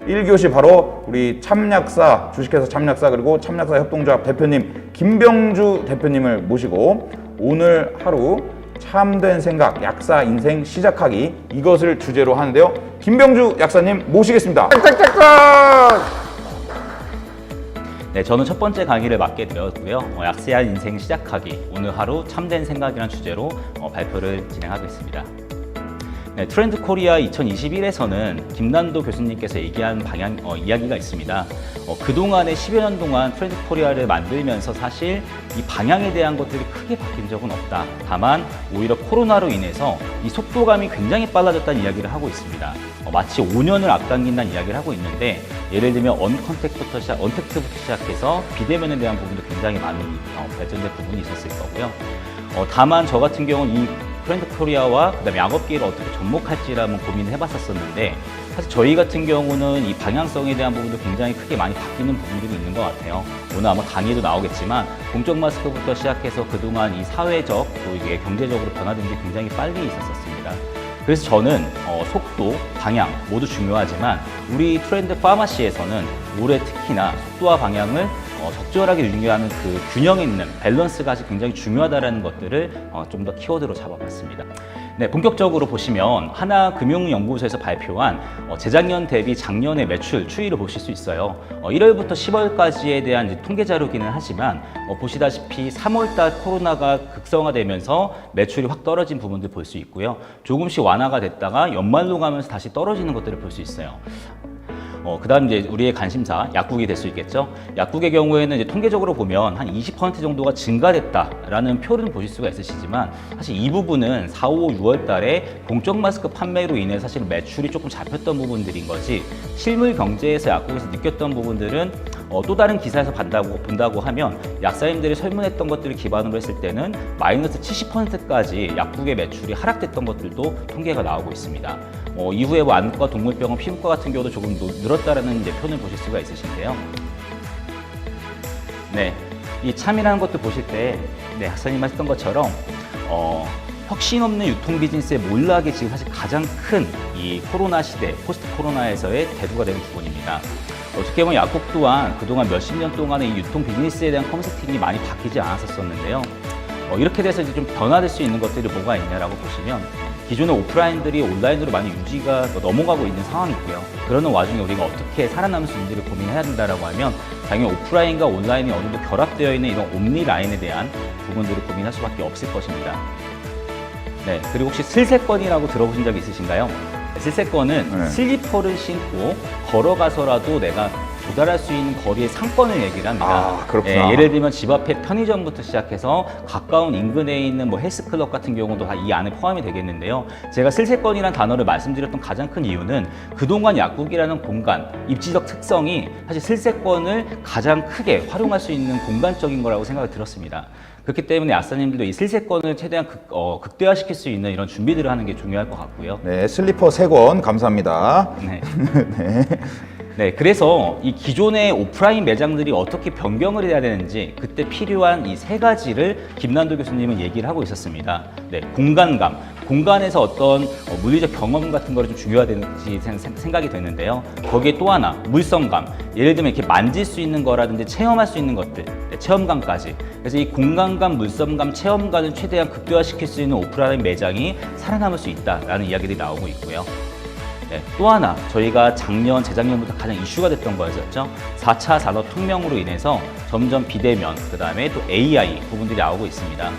1교시 바로 우리 참약사, 주식회사 참약사 그리고 참약사 협동조합 대표님 김병주 대표님을 모시고 오늘 하루 참된 생각, 약사 인생 시작하기 이것을 주제로 하는데요. 김병주 약사님 모시겠습니다. 네, 저는 첫 번째 강의를 맡게 되었고요. 약사한 인생 시작하기, 오늘 하루 참된 생각이라는 주제로 발표를 진행하겠습니다. 네, 트렌드 코리아 2021에서는 김난도 교수님께서 얘기한 이야기가 있습니다. 그동안의 10여 년 동안 트렌드 코리아를 만들면서 사실 이 방향에 대한 것들이 크게 바뀐 적은 없다. 다만 오히려 코로나로 인해서 이 속도감이 굉장히 빨라졌다는 이야기를 하고 있습니다. 마치 5년을 앞당긴다는 이야기를 하고 있는데 예를 들면 언택트부터 시작해서 비대면에 대한 부분도 굉장히 많이 발전된 부분이 있었을 거고요. 다만 저 같은 경우는 이 트렌드 코리아와 그다음에 양업계를 어떻게 접목할지를 한번 고민을 해봤었는데 사실 저희 같은 경우는 이 방향성에 대한 부분도 굉장히 크게 많이 바뀌는 부분들이 있는 것 같아요. 오늘 아마 강의도 나오겠지만 공적 마스크부터 시작해서 그동안 이 사회적 또 이게 경제적으로 변화된 게 굉장히 빨리 있었습니다. 그래서 저는 속도, 방향 모두 중요하지만 우리 트렌드 파마시에서는 올해 특히나 속도와 방향을 적절하게 유지하는 그 균형 있는 밸런스가 굉장히 중요하다는 것들을 좀 더 키워드로 잡아봤습니다. 네, 본격적으로 보시면 하나금융연구소에서 발표한 재작년 대비 작년의 매출 추이를 보실 수 있어요. 1월부터 10월까지에 대한 이제 통계 자료기는 하지만 보시다시피 3월달 코로나가 극성화되면서 매출이 확 떨어진 부분들 볼 수 있고요. 조금씩 완화가 됐다가 연말로 가면서 다시 떨어지는 것들을 볼 수 있어요. 그 다음 이제 우리의 관심사, 약국이 될 수 있겠죠. 약국의 경우에는 이제 통계적으로 보면 한 20% 정도가 증가됐다라는 표를 보실 수가 있으시지만 사실 이 부분은 4, 5, 6월 달에 공적 마스크 판매로 인해 사실 매출이 조금 잡혔던 부분들인 거지 실물 경제에서 약국에서 느꼈던 부분들은 또 다른 기사에서 본다고 하면 약사님들이 설문했던 것들을 기반으로 했을 때는 마이너스 70%까지 약국의 매출이 하락됐던 것들도 통계가 나오고 있습니다. 이후에 뭐 안과, 동물병원, 피부과 같은 경우도 조금 늘었다라는 이제 표를 보실 수가 있으신데요. 네, 이 참이라는 것도 보실 때, 네, 학사님 하셨던 것처럼 혁신 없는 유통 비즈니스의 몰락이 지금 사실 가장 큰 이 코로나 시대, 포스트 코로나에서의 대두가 되는 부분입니다. 어떻게 보면 약국 또한 그동안 몇십 년 동안의 이 유통 비즈니스에 대한 컨셉팅이 많이 바뀌지 않았었는데요. 이렇게 돼서 이제 좀 변화될 수 있는 것들이 뭐가 있냐라고 보시면 기존의 오프라인들이 온라인으로 많이 유지가 넘어가고 있는 상황이고요. 그러는 와중에 우리가 어떻게 살아남을 수 있는지를 고민해야 된다라고 하면 당연히 오프라인과 온라인이 어느 정도 결합되어 있는 이런 옴니라인에 대한 부분들을 고민할 수밖에 없을 것입니다. 네, 그리고 혹시 슬세권이라고 들어보신 적 있으신가요? 슬세권은 슬리퍼를 신고 걸어가서라도 내가 도달할 수 있는 거리의 상권을 얘기를 합니다. 아, 그렇구나. 예를 들면 집 앞에 편의점부터 시작해서 가까운 인근에 있는 뭐 헬스클럽 같은 경우도 다 이 안에 포함이 되겠는데요. 제가 슬세권이라는 단어를 말씀드렸던 가장 큰 이유는 그동안 약국이라는 공간, 입지적 특성이 사실 슬세권을 가장 크게 활용할 수 있는 공간적인 거라고 생각이 들었습니다. 그렇기 때문에 약사님들도 이 슬세권을 최대한 극대화시킬 수 있는 이런 준비들을 하는 게 중요할 것 같고요. 네, 슬리퍼 3권 감사합니다. 네. 네. 네, 그래서 이 기존의 오프라인 매장들이 어떻게 변경을 해야 되는지 그때 필요한 이 3가지를 김난도 교수님은 얘기를 하고 있었습니다. 네, 공간감. 공간에서 어떤 물리적 경험 같은 거를 좀 중요하다는지 생각이 되는데요. 거기에 또 하나, 물성감. 예를 들면 이렇게 만질 수 있는 거라든지 체험할 수 있는 것들, 네, 체험감까지. 그래서 이 공간감, 물성감, 체험감을 최대한 극대화시킬 수 있는 오프라인 매장이 살아남을 수 있다라는 이야기들이 나오고 있고요. 네, 또 하나 저희가 재작년부터 가장 이슈가 됐던 거였죠. 4차 산업혁명으로 인해서 점점 비대면, 그 다음에 또 AI 부분들이 나오고 있습니다.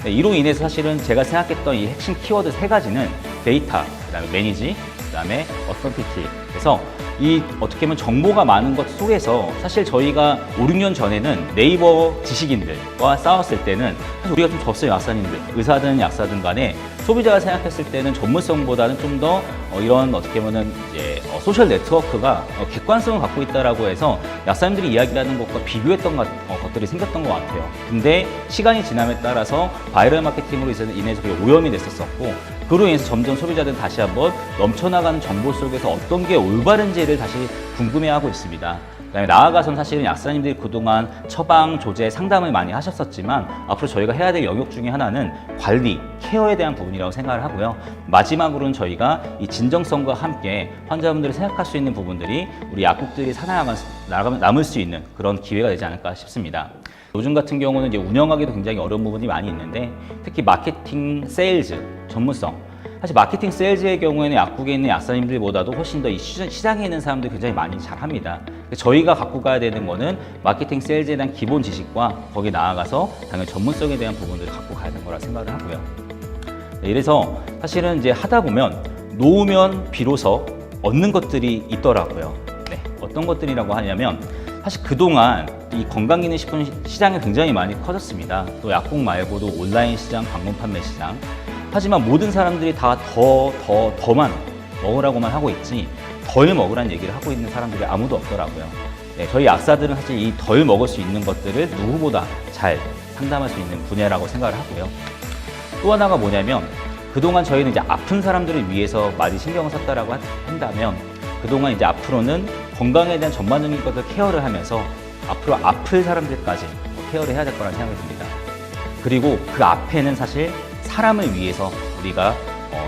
네, 이로 인해서 사실은 제가 생각했던 이 핵심 키워드 3가지는 데이터, 그 다음에 매니지, 그 다음에 어서피티. 그래서 이 어떻게 보면 정보가 많은 것 속에서 사실 저희가 5, 6년 전에는 네이버 지식인들과 싸웠을 때는 사실 우리가 좀 졌어요. 약사님들, 의사든 약사든 간에 소비자가 생각했을 때는 전문성보다는 좀 더 이런 어떻게 보면 이제 소셜 네트워크가 객관성을 갖고 있다라고 해서 약사님들이 이야기하는 것과 비교했던 것들이 생겼던 것 같아요. 근데 시간이 지남에 따라서 바이럴 마케팅으로 인해서 그게 오염이 됐었고 그로 인해서 점점 소비자들은 다시 한번 넘쳐나가는 정보 속에서 어떤 게 올바른지를 다시 궁금해하고 있습니다. 그다음에 나아가서는 사실은 약사님들이 그동안 처방, 조제, 상담을 많이 하셨었지만 앞으로 저희가 해야 될 영역 중에 하나는 관리, 케어에 대한 부분이라고 생각을 하고요. 마지막으로는 저희가 이 진정성과 함께 환자분들이 생각할 수 있는 부분들이 우리 약국들이 남을 수 있는 그런 기회가 되지 않을까 싶습니다. 요즘 같은 경우는 이제 운영하기도 굉장히 어려운 부분이 많이 있는데 특히 마케팅, 세일즈, 전문성. 사실 마케팅 세일즈의 경우에는 약국에 있는 약사님들보다도 훨씬 더 이 시장에 있는 사람들이 굉장히 많이 잘합니다. 저희가 갖고 가야 되는 거는 마케팅 세일즈에 대한 기본 지식과 거기에 나아가서 당연히 전문성에 대한 부분들을 갖고 가야 되는 거라 생각을 하고요. 네, 이래서 사실은 이제 하다 보면 놓으면 비로소 얻는 것들이 있더라고요. 네, 어떤 것들이라고 하냐면 사실 그동안 이 건강기능식품 시장이 굉장히 많이 커졌습니다. 또 약국 말고도 온라인 시장, 방문 판매 시장. 하지만 모든 사람들이 다 더만 먹으라고만 하고 있지 덜 먹으라는 얘기를 하고 있는 사람들이 아무도 없더라고요. 네, 저희 약사들은 사실 이 덜 먹을 수 있는 것들을 누구보다 잘 상담할 수 있는 분야라고 생각을 하고요. 또 하나가 뭐냐면 그동안 저희는 이제 아픈 사람들을 위해서 많이 신경을 썼다라고 한다면 그동안 이제 앞으로는 건강에 대한 전반적인 것을 케어를 하면서 앞으로 아플 사람들까지 케어를 해야 될 거라는 생각이 듭니다. 그리고 그 앞에는 사실 사람을 위해서 우리가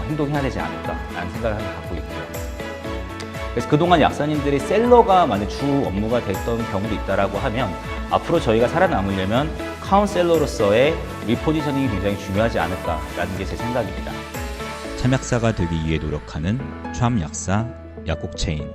행동해야 되지 않을까라는 생각을 갖고 있고요. 그래서 그동안 약사님들이 셀러가 만약 주 업무가 됐던 경우도 있다라고 하면 앞으로 저희가 살아남으려면 카운셀러로서의 리포지셔닝이 굉장히 중요하지 않을까라는 게 제 생각입니다. 참약사가 되기 위해 노력하는 참약사 약국 체인.